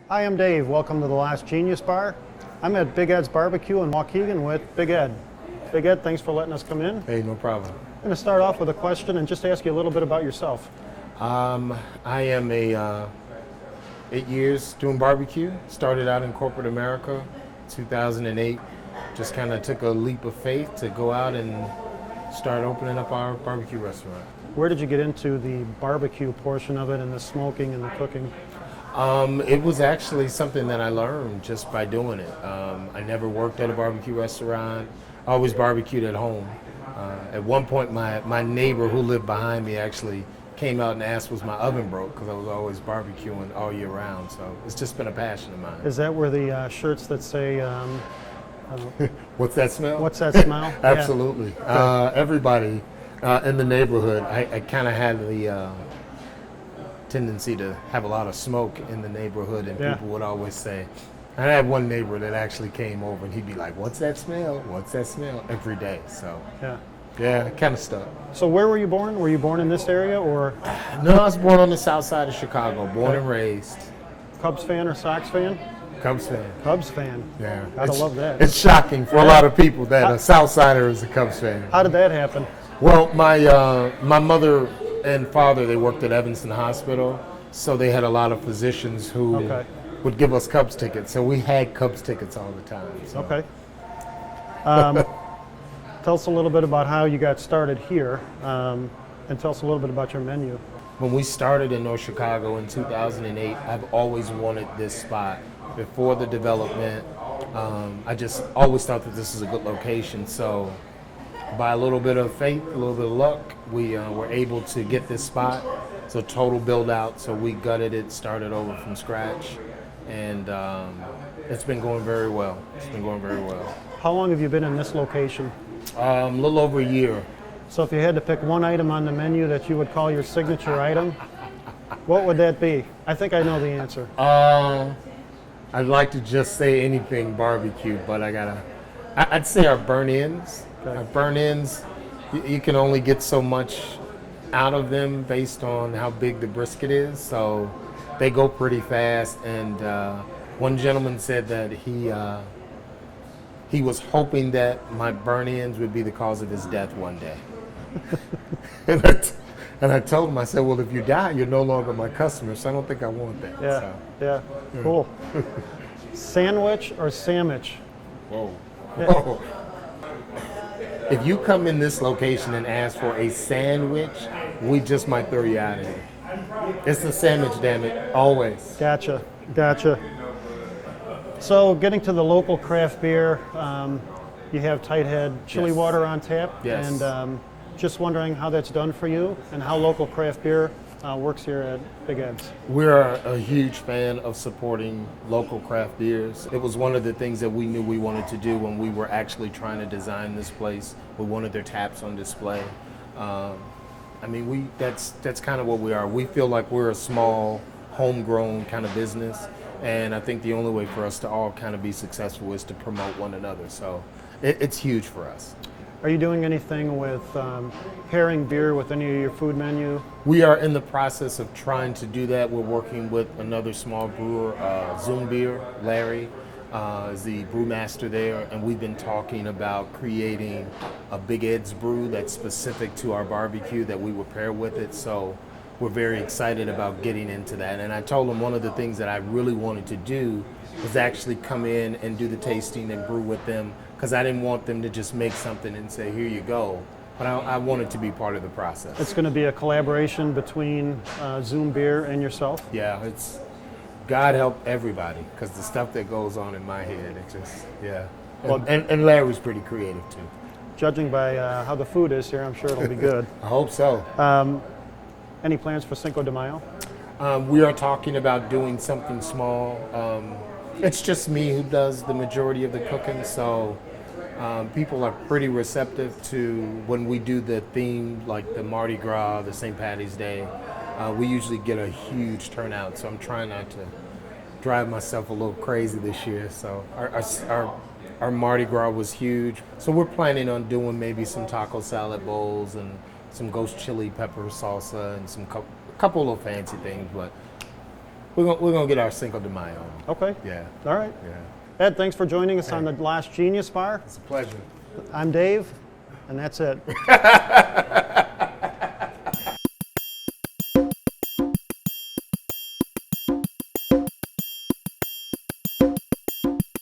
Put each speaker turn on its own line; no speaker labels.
Hi, I'm Dave. Welcome to the Losch Genius Bar. I'm at Big Ed's Barbecue in Waukegan with Big Ed. Big Ed, thanks for letting us come in.
Hey, no problem.
I'm going to start off with a question and just ask you a little bit about yourself.
I am 8 years doing barbecue. Started out in corporate America, 2008. Just kind of took a leap of faith to go out and start opening up our barbecue restaurant.
Where did you get into the barbecue portion of it and the smoking and the cooking?
It was actually something that I learned just by doing it. I never worked at a barbecue restaurant. I always barbecued at home. At one point, my neighbor who lived behind me actually came out and asked was my oven broke because I was always barbecuing all year round. So it's just been a passion of mine.
Is that where the shirts that say,
What's that smell?
what's that smell?
Absolutely. Everybody in the neighborhood, I kind of had the tendency to have a lot of smoke in the neighborhood, and
Yeah.
people would always say, I had one neighbor that actually came over and he'd be like, what's that smell? What's that smell? Every day. So
Yeah.
it kind of stuck.
So where were you born? Were you born in this area or
No, I was born on the south side of Chicago, born and raised.
Cubs fan or Sox fan?
Cubs fan.
Cubs fan.
Yeah.
Gotta love that.
It's shocking for a lot of people that a south sider is a Cubs fan.
How did that happen?
Well, my mother and father, they worked at Evanston Hospital, so they had a lot of physicians who would give us Cubs tickets. So we had Cubs tickets all the time. So.
Okay. Tell us a little bit about how you got started here, and tell us a little bit about your menu.
When we started in North Chicago in 2008, I've always wanted this spot. Before the development, I just always thought that this is a good location. So by a little bit of faith, a little bit of luck, we were able to get this spot. It's a total build out. So we gutted it, started over from scratch, and it's been going very well. It's been going very well.
How long have you been in this location?
A little over a year.
So if you had to pick one item on the menu that you would call your signature item, what would that be? I think I know the answer.
I'd like to just say anything barbecue, but I'd say our burn ends.
Okay.
Our burn ends, you can only get so much out of them based on how big the brisket is. So they go pretty fast. And one gentleman said that he was hoping that my burn ends would be the cause of his death one day. And I told him, I said, well, if you die, you're no longer my customer, so I don't think I want that.
Yeah,
So.
yeah, cool. Sandwich or sandwich?
Whoa. Whoa. If you come in this location and ask for a sandwich, we just might throw you out of here. It's a sandwich, damn it, always.
Gotcha. So getting to the local craft beer, you have Tight Head Chili
Yes.
Water on tap.
Yes.
And just wondering how that's done for you and how local craft beer works here at Big Ed's.
We're a huge fan of supporting local craft beers. It was one of the things that we knew we wanted to do when we were actually trying to design this place. We wanted their taps on display. That's kind of what we are. We feel like we're a small, homegrown kind of business, and I think the only way for us to all kind of be successful is to promote one another. So it's huge for us.
Are you doing anything with pairing beer with any of your food menu?
We are in the process of trying to do that. We're working with another small brewer, ZumBier. Larry is the brewmaster there, and we've been talking about creating a Big Ed's brew that's specific to our barbecue that we would pair with it. So we're very excited about getting into that. And I told him one of the things that I really wanted to do was actually come in and do the tasting and brew with them, because I didn't want them to just make something and say, here you go. But I wanted to be part of the process.
It's going to be a collaboration between ZumBier and yourself?
Yeah, it's God help everybody, because the stuff that goes on in my head, it just, yeah.
Well,
And Larry's pretty creative too.
Judging by how the food is here, I'm sure it'll be good.
I hope so.
Any plans for Cinco de Mayo?
We are talking about doing something small. It's just me who does the majority of the cooking, so people are pretty receptive to when we do the theme, like the Mardi Gras, the St. Patty's Day. We usually get a huge turnout, so I'm trying not to drive myself a little crazy this year. So our Mardi Gras was huge, so we're planning on doing maybe some taco salad bowls and some ghost chili pepper salsa and some couple of fancy things, but we're gonna get our Cinco de Mayo.
Okay.
Yeah.
All right.
Yeah.
Ed, thanks for joining us on the Losch Genius Bar.
It's a pleasure.
I'm Dave, and that's it.